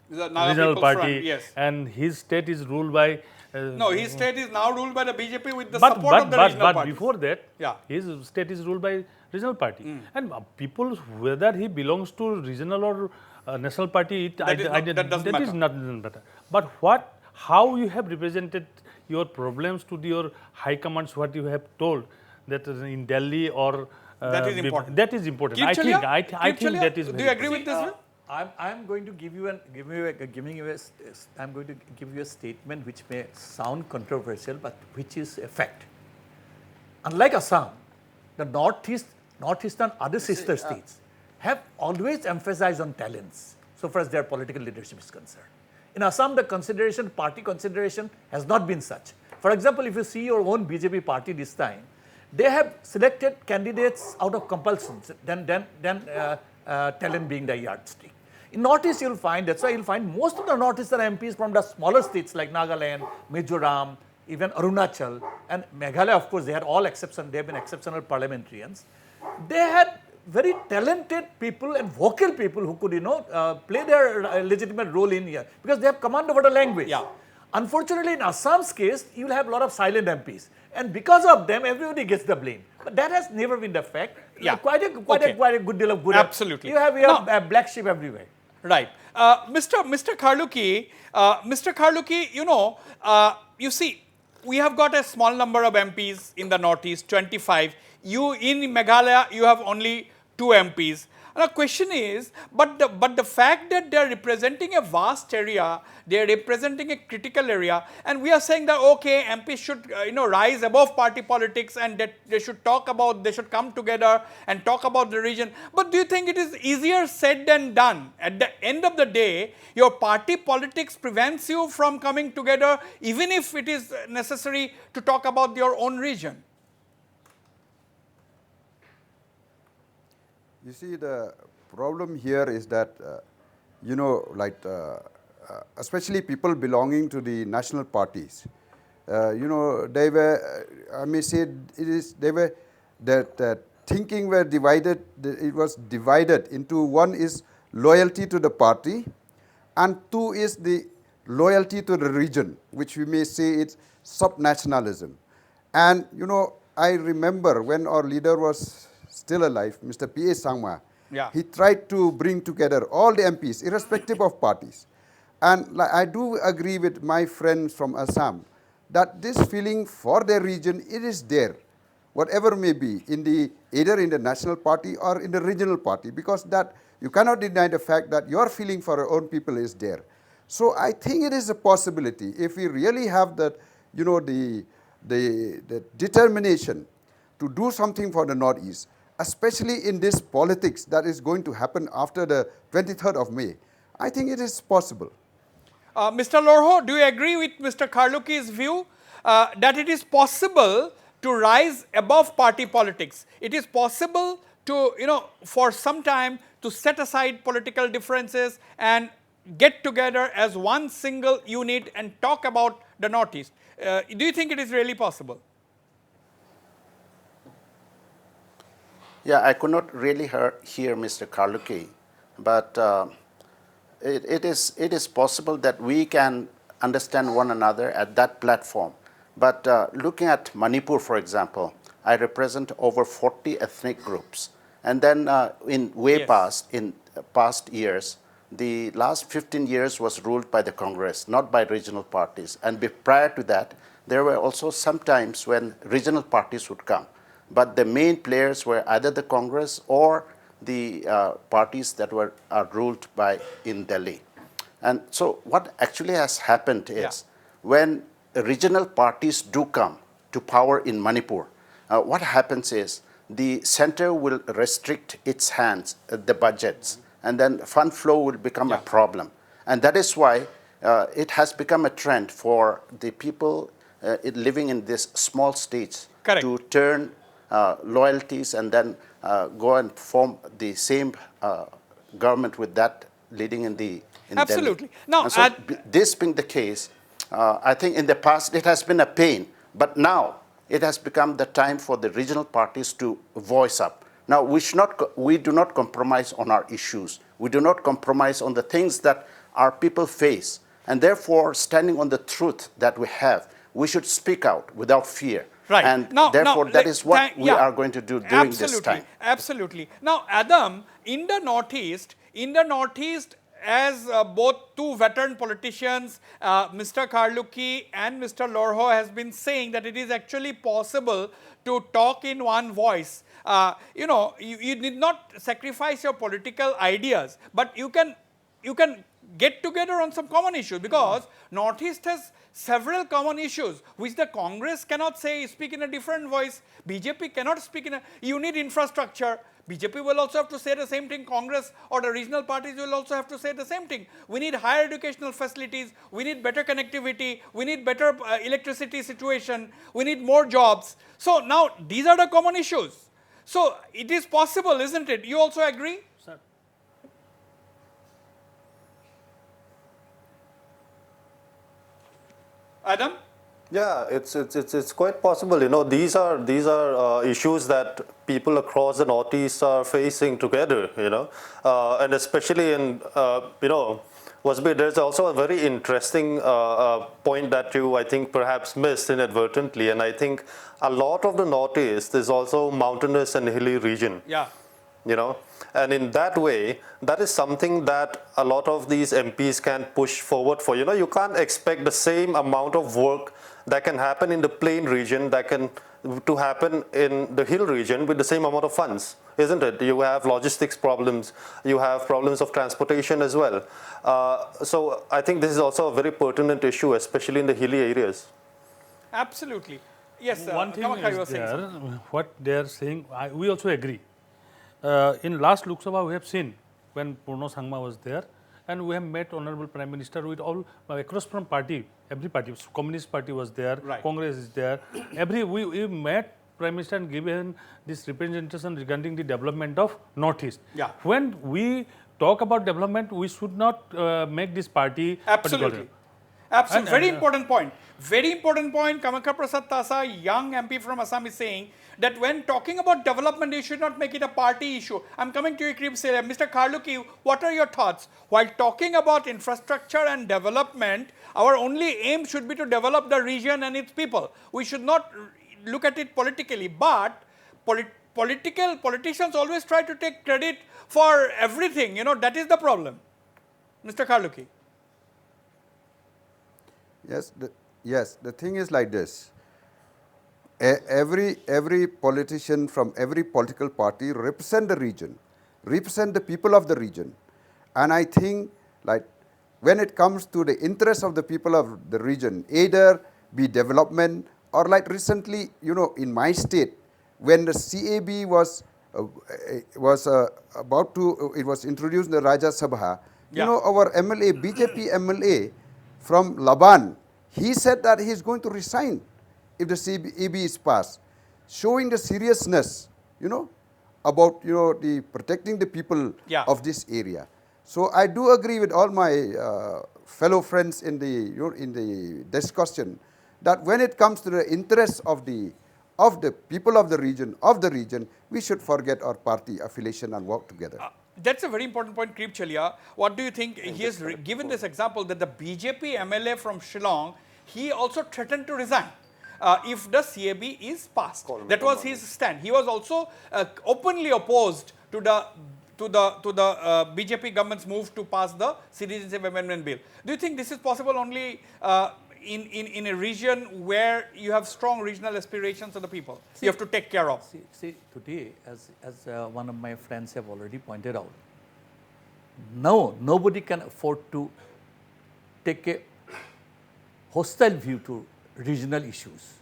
S4: regional party, and his state is ruled by
S1: no, his state is now ruled by the BJP with the support of the regional party.
S4: But before that, his state is ruled by regional party. And people, whether he belongs to regional or national party, that doesn't matter. But how you have represented your problems to your high commands, what you have told that in Delhi or
S1: that is important.
S4: That is important. I think that is.
S1: Do you agree with this?
S3: I'm going to give you I'm going to give you a statement which may sound controversial, but which is a fact. Unlike Assam, the northeastern other sister states have always emphasized on talents, so far as their political leadership is concerned. In Assam, the party consideration has not been such. For example, if you see your own BJP party this time, they have selected candidates out of compulsion, than talent being the yardstick. In Northeast, you'll find, that's why you'll find most of the Northeastern MPs from the smaller states like Nagaland, Mizoram, even Arunachal, and Meghalaya, of course, they had all exceptions, they have been exceptional parliamentarians. They had very talented people and vocal people who could, play their legitimate role in here, because they have command over the language.
S1: Yeah.
S3: Unfortunately, in Assam's case, you will have a lot of silent MPs. And because of them, everybody gets the blame. But that has never been the fact.
S1: Yeah.
S3: Quite a good deal of good.
S1: Absolutely.
S3: You have black sheep everywhere.
S1: Right. Mr. Karluki, you see, we have got a small number of MPs in the Northeast, 25. You, in Meghalaya, you have only 2 MPs. And the question is, but the fact that they are representing a vast area, they are representing a critical area, and we are saying that, okay, MPs should, rise above party politics, and that they should come together and talk about the region. But do you think it is easier said than done? At the end of the day, your party politics prevents you from coming together, even if it is necessary to talk about your own region.
S7: You see, the problem here is that, especially people belonging to the national parties, they were, I may say, that thinking were divided, it was divided into, one is loyalty to the party, and 2 is the loyalty to the region, which we may say it's subnationalism. And, I remember when our leader was still alive, Mr. P.A. Sangma, he tried to bring together all the MPs, irrespective of parties. And I do agree with my friends from Assam that this feeling for their region, it is there, whatever may be, either in the national party or in the regional party, because that you cannot deny the fact that your feeling for your own people is there. So I think it is a possibility, if we really have that, the determination to do something for the Northeast, especially in this politics that is going to happen after the 23rd of May, I think it is possible.
S1: Mr. Lorho, do you agree with Mr. Karluki's view that it is possible to rise above party politics? It is possible to, for some time to set aside political differences and get together as one single unit and talk about the Northeast. Do you think it is really possible?
S2: Yeah, I could not really hear Mr. Karluki, but it is possible that we can understand one another at that platform. But looking at Manipur, for example, I represent over 40 ethnic groups. And then in past years, the last 15 years was ruled by the Congress, not by regional parties. And prior to that, there were also some times when regional parties would come. But the main players were either the Congress or the parties that are ruled by in Delhi. And so what actually has happened is when regional parties do come to power in Manipur, what happens is the center will restrict its hands, the budgets, and then fund flow will become a problem. And that is why it has become a trend for the people living in these small states to turn loyalties and then go and form the same government with that leading in
S1: Absolutely.
S2: Delhi.
S1: Now,
S2: and so this being the case, I think in the past it has been a pain, but now it has become the time for the regional parties to voice up. Now, we do not compromise on our issues. We do not compromise on the things that our people face. And therefore, standing on the truth that we have, we should speak out without fear.
S1: Right.
S2: And therefore, that is what we are going to do during this time.
S1: Absolutely. Now, Adam, in the Northeast, as both two veteran politicians, Mr. Karluki and Mr. Lorho has been saying that it is actually possible to talk in one voice. You know, you need not sacrifice your political ideas, but you can get together on some common issues, because Northeast has several common issues which the Congress cannot speak in a different voice. BJP cannot speak in a, you need infrastructure. BJP will also have to say the same thing. Congress or the regional parties will also have to say the same thing. We need higher educational facilities. We need better connectivity. We need better electricity situation. We need more jobs. So now these are the common issues. So it is possible, isn't it? You also agree?
S4: Sir.
S1: Adam?
S5: Yeah, it's quite possible. You know, these are issues that people across the Northeast are facing together. You know, and especially in you know, Wasbir, there's also a very interesting point that you, I think, perhaps missed inadvertently, and I think a lot of the Northeast is also mountainous and hilly region.
S1: Yeah.
S5: You know, and in that way, that is something that a lot of these MPs can push forward for. You know, you can't expect the same amount of work that can happen in the plain region to happen in the hill region with the same amount of funds, isn't it? You have logistics problems, you have problems of transportation as well. So I think this is also a very pertinent issue, especially in the hilly areas.
S1: Absolutely. Yes,
S4: One thing
S1: Kamakar, you were
S4: is
S1: saying
S4: there,
S1: something.
S4: what they are saying, we also agree. In last Lok Sabha, we have seen when Purno Sangma was there, and we have met Honorable Prime Minister with all across from party, every party, Communist Party was there,
S1: Right.
S4: Congress is there. We met Prime Minister and given this representation regarding the development of Northeast.
S1: Yeah.
S4: When we talk about development, we should not make this party
S1: Absolutely.
S4: particular.
S1: Absolutely. Very important point. Very important point. Kamakar Prasad Tasa, young MP from Assam, is saying that when talking about development, you should not make it a party issue. I'm coming to you, Mr. Karluki, what are your thoughts? While talking about infrastructure and development, our only aim should be to develop the region and its people. We should not look at it politically, but politicians always try to take credit for everything. You know, that is the problem. Mr. Karluki.
S7: Yes, the thing is like this. Every politician from every political party represent the region, represent the people of the region. And I think like when it comes to the interest of the people of the region, either be development or like recently, you know, in my state, when the CAB was about to, it was introduced in the Rajya Sabha,
S1: Yeah.
S7: you know, our MLA, BJP MLA from Laban, he said that he is going to resign if the CAB is passed, showing the seriousness, you know, about, you know, the protecting the people
S1: Yeah.
S7: of this area. So I do agree with all my fellow friends in the, you know, in the discussion that when it comes to the interests of the people of the region, we should forget our party affiliation and work together.
S1: That's a very important point, Krip Chalia. What do you think? He has given this example that the BJP MLA from Shillong, he also threatened to resign if the CAB is passed. That was his stand. He was also openly opposed to the BJP government's move to pass the Citizenship Amendment Bill. Do you think this is possible only in a region where you have strong regional aspirations of the people you have to take care of?
S3: See today, as one of my friends have already pointed out, no, nobody can afford to take a hostile view to regional issues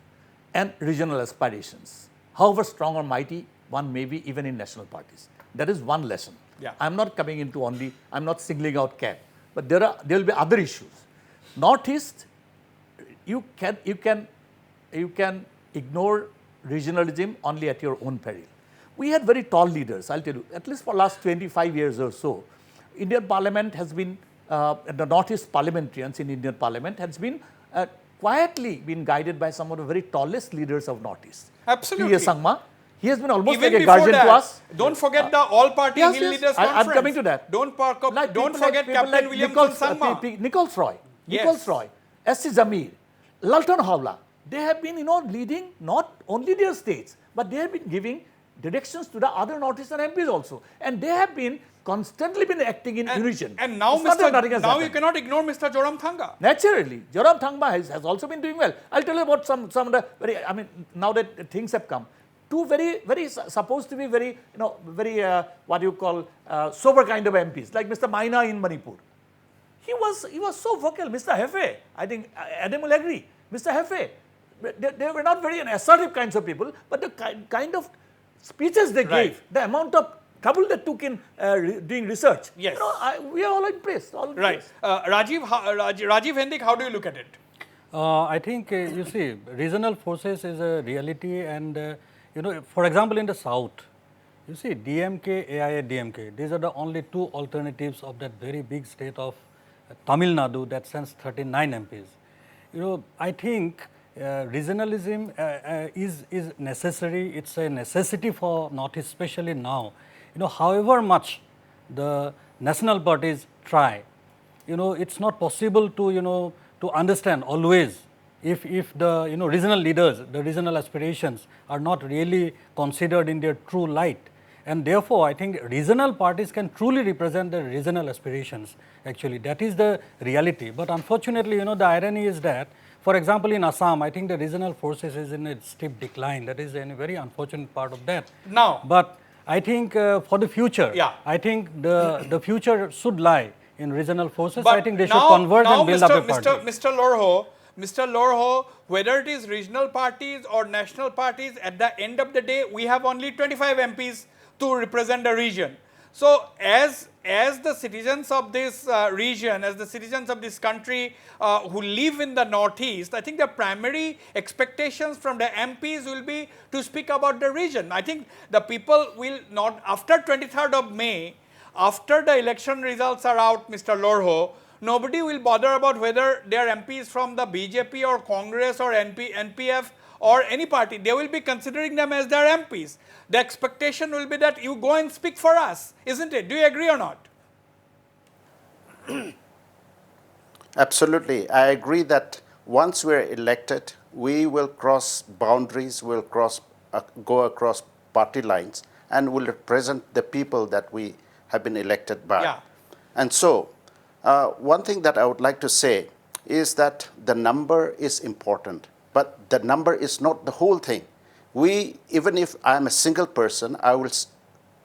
S3: and regional aspirations, however strong or mighty one may be even in national parties. That is one lesson.
S1: Yeah.
S3: I'm not coming into only, I'm not singling out CAB, but there will be other issues. Northeast, you can ignore regionalism only at your own peril. We had very tall leaders, I'll tell you, at least for last 25 years or so. Indian Parliament has been, the Northeast parliamentarians in Indian Parliament has been quietly been guided by some of the very tallest leaders of Northeast.
S1: Absolutely.
S3: P.A. Sangma, he has been almost
S1: Even
S3: like a
S1: before
S3: guardian
S1: that,
S3: to us.
S1: don't forget the All-Party
S3: Yes,
S1: Hill
S3: yes,
S1: Leaders
S3: I'm
S1: Conference.
S3: coming to that.
S1: Don't
S3: People
S1: forget
S3: people
S1: Captain Williamson Sangma.
S3: Nichols Roy,
S1: Yes.
S3: S.C. Zamir, Lalton Hawla. They have been, leading not only their states, but they have been giving directions to the other Northeastern MPs also. And they have been constantly been acting in unison.
S1: And now,
S3: It's not that nothing has
S1: now you
S3: happened.
S1: cannot ignore Mr. Joram Thanga.
S3: Naturally, Joram Thangma has also been doing well. I'll tell you about some of the very, I mean, now that things have come. Two very supposed to be very, very what you call sober kind of MPs, like Mr. Maina in Manipur. He was so vocal. Mr. Hefe, I think Adam will agree. Mr. Hefe, they were not very assertive kinds of people, but the kind of speeches they
S1: Right.
S3: gave, the amount of trouble they took in doing research.
S1: Yes.
S3: We are all impressed.
S1: Right. Rajiv Hendik, how do you look at it?
S6: I think you see, regional forces is a reality, and for example, in the south, you see DMK, AIA, DMK. These are the only two alternatives of that very big state of Tamil Nadu that sends 39 MPs. I think regionalism is necessary. It's a necessity for Northeast, especially now. However much the national parties try, it's not possible to to understand always if the regional leaders, the regional aspirations are not really considered in their true light. And therefore, I think regional parties can truly represent the regional aspirations. Actually, that is the reality. But unfortunately, the irony is that, for example, in Assam, I think the regional forces is in a steep decline. That is a very unfortunate part of that.
S1: Now,
S6: But I think for the future,
S1: Yeah.
S6: I think the future should lie in regional forces.
S1: but
S6: I think they should
S1: now,
S6: converge
S1: now
S6: and build up a party.
S1: Mr. Lorho, whether it is regional parties or national parties, at the end of the day, we have only 25 MPs to represent the region. So, as the citizens of this region, as the citizens of this country who live in the Northeast, I think the primary expectations from the MPs will be to speak about the region. I think the people will not, after 23rd of May, after the election results are out, Mr. Lorho, nobody will bother about whether they are MPs from the BJP or Congress or NPF or any party. They will be considering them as their MPs. The expectation will be that you go and speak for us, isn't it? Do you agree or not?
S2: Absolutely. I agree that once we're elected, we will cross boundaries, we'll go across party lines, and will represent the people that we have been elected by.
S1: Yeah.
S2: And so, one thing that I would like to say is that the number is important, but the number is not the whole thing. Even if I'm a single person, I will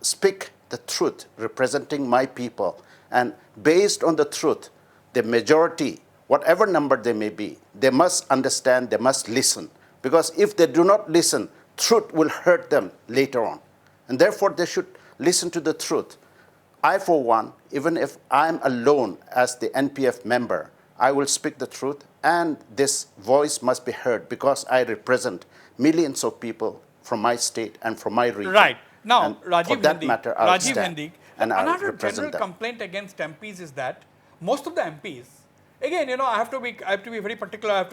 S2: speak the truth representing my people. And based on the truth, the majority, whatever number they may be, they must understand, they must listen. Because if they do not listen, truth will hurt them later on. And therefore, they should listen to the truth. I, for one, even if I'm alone as the NPF member, I will speak the truth, and this voice must be heard because I represent millions of people from my state and from my region.
S1: Right. Now,
S2: And
S1: Rajiv
S2: for that
S1: Hendik,
S2: matter, I'll
S1: Rajiv
S2: stand
S1: Hendik,
S2: and I'll
S1: another
S2: represent
S1: general
S2: them.
S1: complaint against MPs is that most of the MPs, again, I have to be very particular.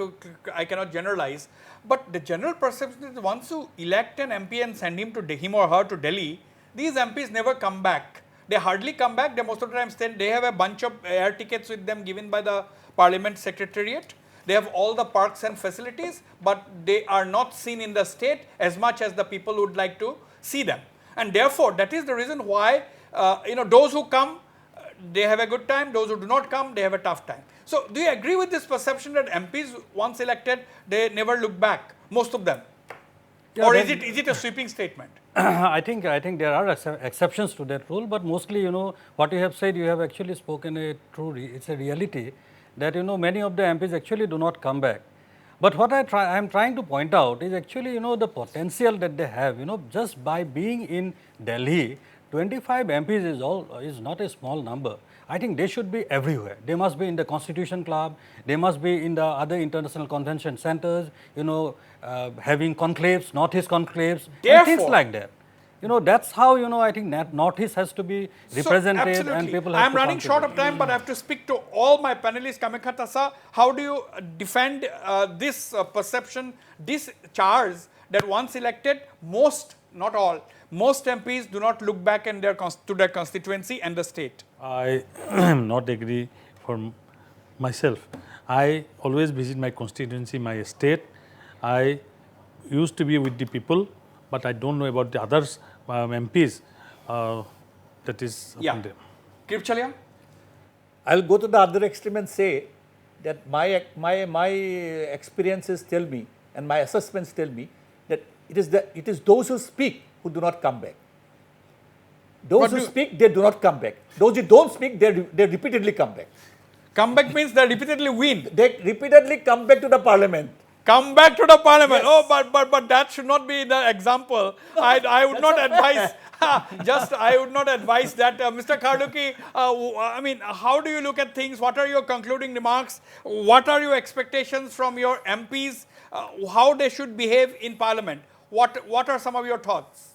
S1: I cannot generalize. But the general perception is once you elect an MP and send him or her to Delhi, these MPs never come back. They hardly come back. They most of the time they have a bunch of air tickets with them given by the Parliament Secretariat. They have all the parks and facilities, but they are not seen in the state as much as the people would like to see them. And therefore, that is the reason why, those who come, they have a good time. Those who do not come, they have a tough time. So, do you agree with this perception that MPs, once elected, they never look back, most of them?
S6: Yeah,
S1: or is it a sweeping statement?
S6: I think there are exceptions to that rule, but mostly, what you have said, you have actually spoken a true, it's a reality that, many of the MPs actually do not come back. But what I am trying to point out is actually, the potential that they have, just by being in Delhi, 25 MPs is not a small number. I think they should be everywhere. They must be in the Constitution Club, they must be in the other international convention centers, having conclaves, Northeast conclaves, and things like that. That's how, I think Northeast has to be represented,
S1: absolutely.
S6: and people have
S1: I'm
S6: to
S1: running short
S6: contribute.
S1: of time, but I have to speak to all my panelists. Kamekhatasa, how do you defend this perception, this charge that once elected, most, not all, most MPs do not look back in to their constituency and the state?
S4: I am not agree for myself. I always visit my constituency, my state. I used to be with the people, but I don't know about the others MPs, that is
S1: Yeah.
S4: upon them.
S1: Kirpchalia?
S3: I'll go to the other extreme and say that my experiences tell me and my assessments tell me that it is those who speak who do not come back. Those who speak, they do not come back. Those who don't speak, they repeatedly come back.
S1: Comeback means they repeatedly win.
S3: They repeatedly come back to the parliament.
S1: Come back to the parliament.
S3: Yes.
S1: Oh, but that should not be the example. I would not advise. I would not advise that, Mr. Karduki. I mean, how do you look at things? What are your concluding remarks? What are your expectations from your MPs? How they should behave in parliament? What are some of your thoughts?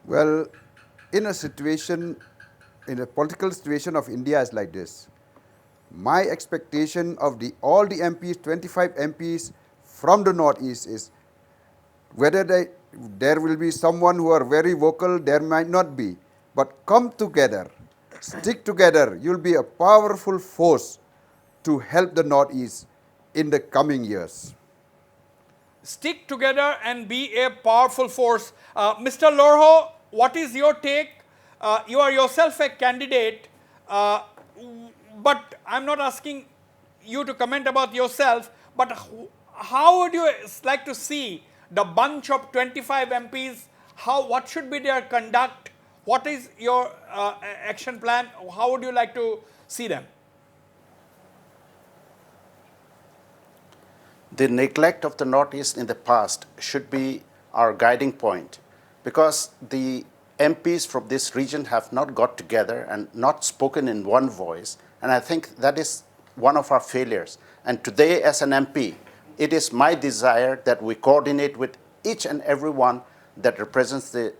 S7: Well, in a political situation of India is like this. My expectation of all the MPs, 25 MPs from the Northeast is whether there will be someone who are very vocal, there might not be. But come together, stick together, you'll be a powerful force to help the Northeast in the coming years.
S1: Stick together and be a powerful force. Mr. Lorho, what is your take? You are yourself a candidate, but I'm not asking you to comment about yourself, but how would you like to see the bunch of 25 MPs? What should be their conduct? What is your action plan? How would you like to see them?
S2: The neglect of the Northeast in the past should be our guiding point, because the MPs from this region have not got together and not spoken in one voice, and I think that is one of our failures. And today, as an MP, it is my desire that we coordinate with each and every one that represents the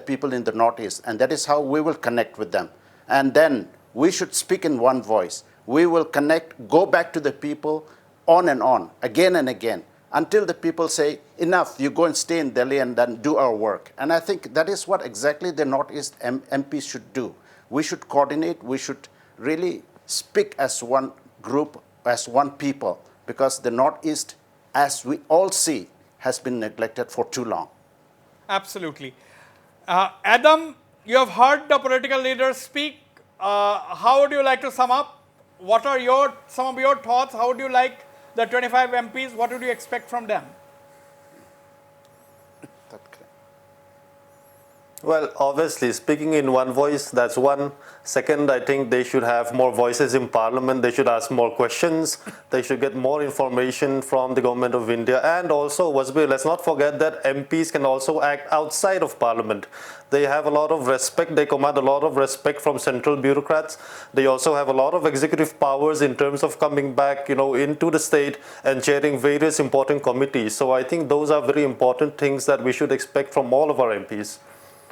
S2: people in the Northeast, and that is how we will connect with them. And then we should speak in one voice. We will connect, go back to the people on and on, again and again, until the people say, enough, you go and stay in Delhi and then do our work. And I think that is what exactly the Northeast MPs should do. We should coordinate, we should really speak as one group, as one people, because the Northeast, as we all see, has been neglected for too long.
S1: Absolutely. Adam, you have heard the political leaders speak. How would you like to sum up? What are some of your thoughts? How would you like the 25 MPs? What would you expect from them?
S5: Well, obviously, speaking in one voice, that's one. Second, I think they should have more voices in Parliament. They should ask more questions. They should get more information from the Government of India. And also, Wasbir, let's not forget that MPs can also act outside of Parliament. They have a lot of respect. They command a lot of respect from central bureaucrats. They also have a lot of executive powers in terms of coming back, into the state and chairing various important committees. So I think those are very important things that we should expect from all of our MPs.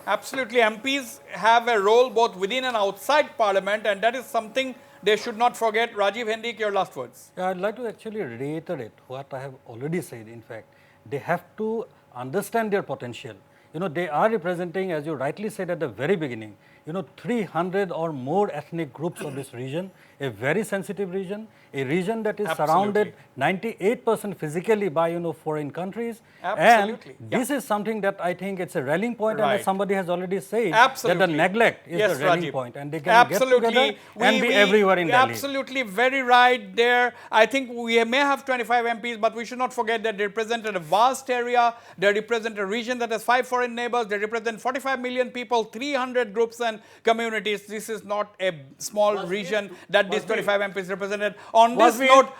S1: Absolutely. MPs have a role both within and outside Parliament, and that is something they should not forget. Rajiv Hendik, your last words.
S6: Yeah, I'd like to actually reiterate what I have already said. In fact, they have to understand their potential. They are representing, as you rightly said at the very beginning, 300 or more ethnic groups of this region, a very sensitive region, a region that is surrounded 98% physically by, foreign countries.
S1: Absolutely.
S6: And this is something that I think it's a rallying point, and as somebody has already said,
S1: Absolutely.
S6: that the neglect is the rallying point, and they can get together and be everywhere in Delhi.
S1: Absolutely, very right there. I think we may have 25 MPs, but we should not forget that they represent a vast area. They represent a region that has 5 foreign neighbors. They represent 45 million people, 300 groups and communities. This is not a small region that these 25 MPs represented. On this note,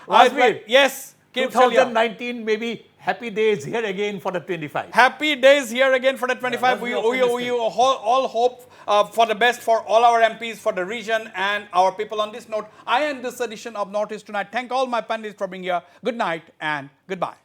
S1: yes,
S3: 2019 maybe happy days here again for the 25.
S1: Happy days here again for the 25. We all hope for the best for all our MPs, for the region and our people. On this note, I end this edition of Northeast Tonight. Thank all my panelists for being here. Good night and goodbye.